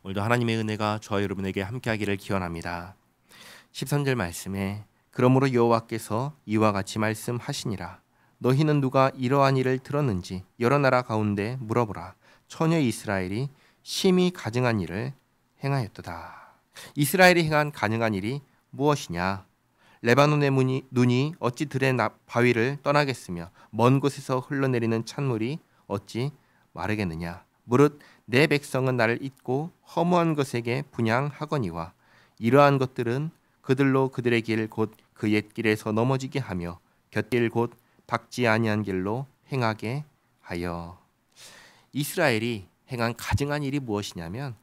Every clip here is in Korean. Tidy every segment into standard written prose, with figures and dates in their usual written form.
오늘도 하나님의 은혜가 저와 여러분에게 함께하기를 기원합니다. 13절 말씀에 그러므로 여호와께서 이와 같이 말씀하시니라. 너희는 누가 이러한 일을 들었는지 여러 나라 가운데 물어보라. 처녀 이스라엘이 심히 가증한 일을 행하였도다. 이스라엘이 행한 가증한 일이 무엇이냐? 레바논의 눈이 어찌 들의 바위를 떠나겠으며 먼 곳에서 흘러내리는 찬물이 어찌 마르겠느냐? 무릇 내 백성은 나를 잊고 허무한 것에게 분향하거니와 이러한 것들은 그들로 그들의 길 곧 그 옛 길에서 넘어지게 하며 곁길 곧 닦지 아니한 길로 행하게 하여. 이스라엘이 행한 가증한 일이 무엇이냐면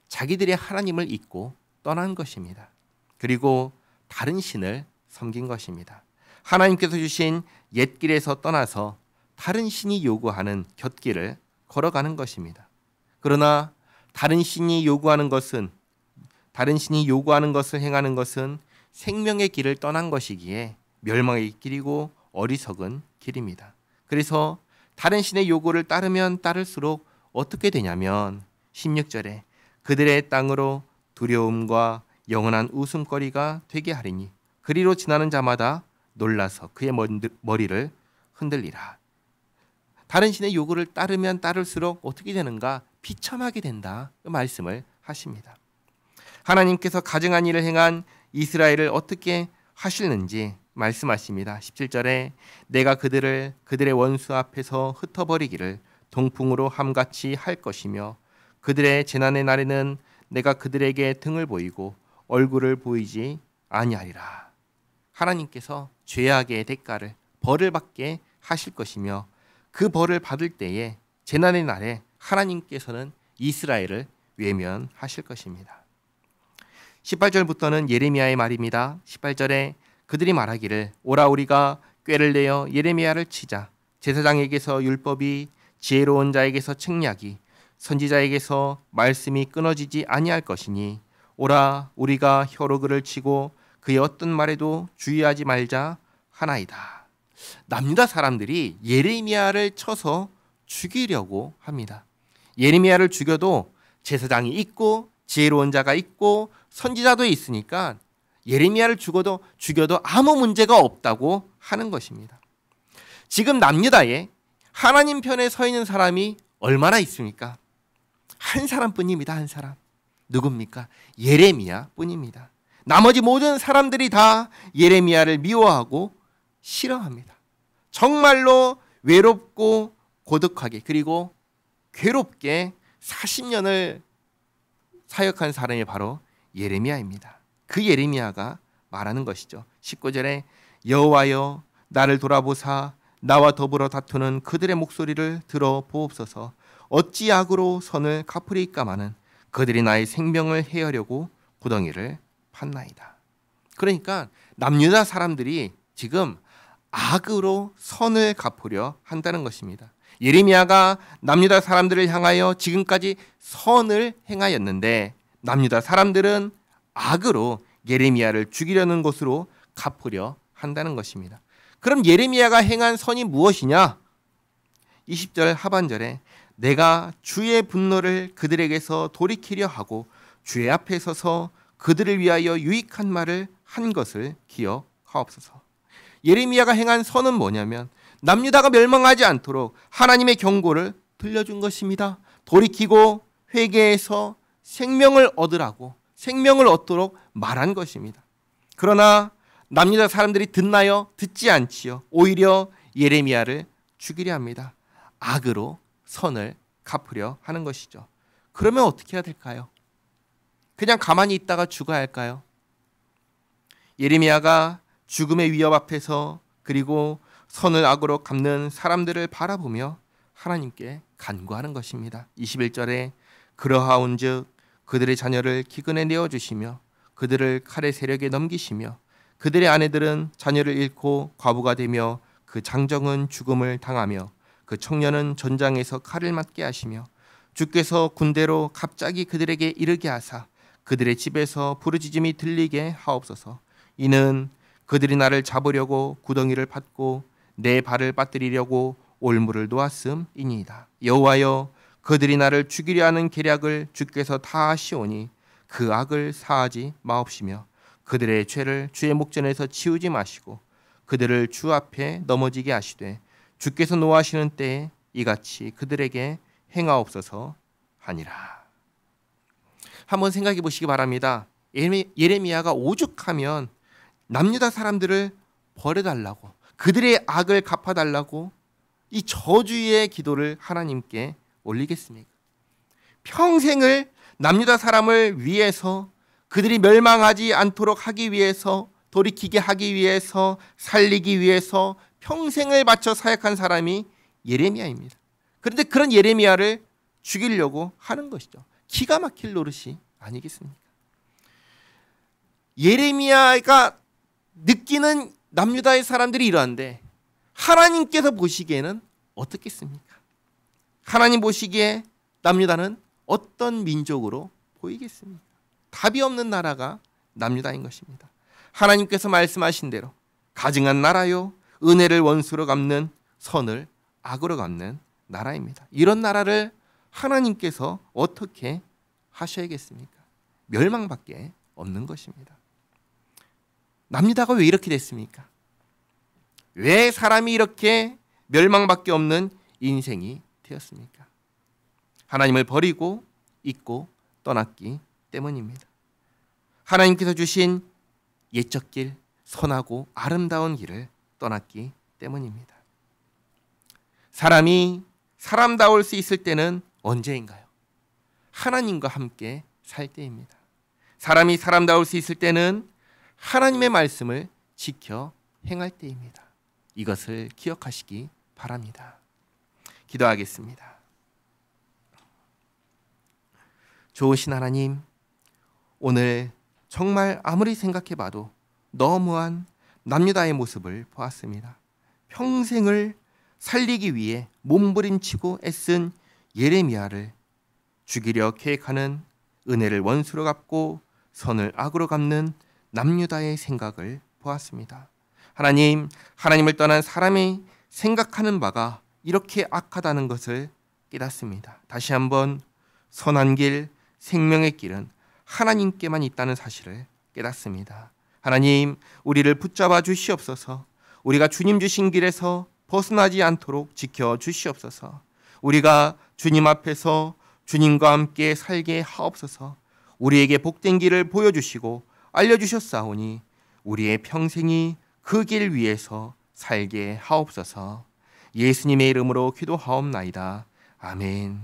자기들의 하나님을 잊고 떠난 것입니다. 그리고 다른 신을 섬긴 것입니다. 하나님께서 주신 옛 길에서 떠나서 다른 신이 요구하는 곁길을 걸어가는 것입니다. 그러나 다른 신이 요구하는 것을 행하는 것은 생명의 길을 떠난 것이기에 멸망의 길이고 어리석은 길입니다. 그래서 다른 신의 요구를 따르면 따를수록 어떻게 되냐면 16절에 그들의 땅으로 두려움과 영원한 웃음거리가 되게 하리니 그리로 지나는 자마다 놀라서 그의 머리를 흔들리라. 다른 신의 요구를 따르면 따를수록 어떻게 되는가? 비참하게 된다. 그 말씀을 하십니다. 하나님께서 가증한 일을 행한 이스라엘을 어떻게 하실는지 말씀하십니다. 17절에 내가 그들의 원수 앞에서 흩어버리기를 동풍으로 함같이 할 것이며 그들의 재난의 날에는 내가 그들에게 등을 보이고 얼굴을 보이지 아니하리라. 하나님께서 죄악의 대가를 벌을 받게 하실 것이며 그 벌을 받을 때에 재난의 날에 하나님께서는 이스라엘을 외면하실 것입니다. 18절부터는 예레미야의 말입니다. 18절에 그들이 말하기를 오라 우리가 꾀를 내어 예레미야를 치자. 제사장에게서 율법이 지혜로운 자에게서 책략이 선지자에게서 말씀이 끊어지지 아니할 것이니 오라 우리가 혀로 그를 치고 그의 어떤 말에도 주의하지 말자 하나이다. 남유다 사람들이 예레미야를 쳐서 죽이려고 합니다. 예레미야를 죽여도 제사장이 있고 지혜로운 자가 있고 선지자도 있으니까 예레미야를 죽여도 아무 문제가 없다고 하는 것입니다. 지금 남유다에 하나님 편에 서 있는 사람이 얼마나 있습니까? 한 사람뿐입니다. 한 사람. 누굽니까? 예레미야 뿐입니다. 나머지 모든 사람들이 다 예레미야를 미워하고 싫어합니다. 정말로 외롭고 고독하게 그리고 괴롭게 40년을 사역한 사람이 바로 예레미야입니다. 그 예레미야가 말하는 것이죠. 19절에 여호와여 나를 돌아보사 나와 더불어 다투는 그들의 목소리를 들어보옵소서. 어찌 악으로 선을 갚으리까마는 그들이 나의 생명을 해하려고 구덩이를 팠나이다. 그러니까 남유다 사람들이 지금 악으로 선을 갚으려 한다는 것입니다. 예레미야가 남유다 사람들을 향하여 지금까지 선을 행하였는데 남유다 사람들은 악으로 예레미야를 죽이려는 것으로 갚으려 한다는 것입니다. 그럼 예레미야가 행한 선이 무엇이냐? 20절 하반절에 내가 주의 분노를 그들에게서 돌이키려 하고 주의 앞에 서서 그들을 위하여 유익한 말을 한 것을 기억하옵소서. 예레미야가 행한 선은 뭐냐면 남유다가 멸망하지 않도록 하나님의 경고를 들려준 것입니다. 돌이키고 회개해서 생명을 얻으라고 생명을 얻도록 말한 것입니다. 그러나 남유다 사람들이 듣나요? 듣지 않지요. 오히려 예레미야를 죽이려 합니다. 악으로 선을 갚으려 하는 것이죠. 그러면 어떻게 해야 될까요? 그냥 가만히 있다가 죽어야 할까요? 예레미야가 죽음의 위협 앞에서 그리고 선을 악으로 갚는 사람들을 바라보며 하나님께 간구하는 것입니다. 21절에 그러하온즉 그들의 자녀를 기근에 내어주시며 그들을 칼의 세력에 넘기시며 그들의 아내들은 자녀를 잃고 과부가 되며 그 장정은 죽음을 당하며 그 청년은 전장에서 칼을 맞게 하시며 주께서 군대로 갑자기 그들에게 이르게 하사 그들의 집에서 부르짖음이 들리게 하옵소서. 이는 그들이 나를 잡으려고 구덩이를 팠고 내 발을 빠뜨리려고 올무를 놓았음이니이다. 여호와여 그들이 나를 죽이려 하는 계략을 주께서 다 아시오니 그 악을 사하지 마옵시며 그들의 죄를 주의 목전에서 치우지 마시고 그들을 주 앞에 넘어지게 하시되 주께서 노하시는 때에 이같이 그들에게 행하옵소서 하니라. 한번 생각해 보시기 바랍니다. 예레미야가 오죽하면 남유다 사람들을 버려달라고, 그들의 악을 갚아달라고 이 저주의 기도를 하나님께 올리겠습니까? 평생을 남유다 사람을 위해서, 그들이 멸망하지 않도록 하기 위해서, 돌이키게 하기 위해서, 살리기 위해서 평생을 바쳐 사역한 사람이 예레미야입니다. 그런데 그런 예레미야를 죽이려고 하는 것이죠. 기가 막힐 노릇이 아니겠습니까? 예레미야가 느끼는 남유다의 사람들이 이러한데 하나님께서 보시기에는 어떻겠습니까? 하나님 보시기에 남유다는 어떤 민족으로 보이겠습니까? 답이 없는 나라가 남유다인 것입니다. 하나님께서 말씀하신 대로 가증한 나라요, 은혜를 원수로 갚는, 선을 악으로 갚는 나라입니다. 이런 나라를 하나님께서 어떻게 하셔야겠습니까? 멸망밖에 없는 것입니다. 남유다가 왜 이렇게 됐습니까? 왜 사람이 이렇게 멸망밖에 없는 인생이 되었습니까? 하나님을 버리고 잊고 떠났기 때문입니다. 하나님께서 주신 옛적 길, 선하고 아름다운 길을 떠났기 때문입니다. 사람이 사람다울 수 있을 때는 언제인가요? 하나님과 함께 살 때입니다. 사람이 사람다울 수 있을 때는 하나님의 말씀을 지켜 행할 때입니다. 이것을 기억하시기 바랍니다. 기도하겠습니다. 좋으신 하나님, 오늘 정말 아무리 생각해봐도 너무한 남유다의 모습을 보았습니다. 평생을 살리기 위해 몸부림치고 애쓴 예레미야를 죽이려 계획하는, 은혜를 원수로 갚고 선을 악으로 갚는 남유다의 생각을 보았습니다. 하나님, 하나님을 떠난 사람이 생각하는 바가 이렇게 악하다는 것을 깨닫습니다. 다시 한번 선한 길, 생명의 길은 하나님께만 있다는 사실을 깨닫습니다. 하나님, 우리를 붙잡아 주시옵소서. 우리가 주님 주신 길에서 벗어나지 않도록 지켜 주시옵소서. 우리가 주님 앞에서 주님과 함께 살게 하옵소서. 우리에게 복된 길을 보여주시고 알려주셨사오니 우리의 평생이 그 길 위에서 살게 하옵소서. 예수님의 이름으로 기도하옵나이다. 아멘.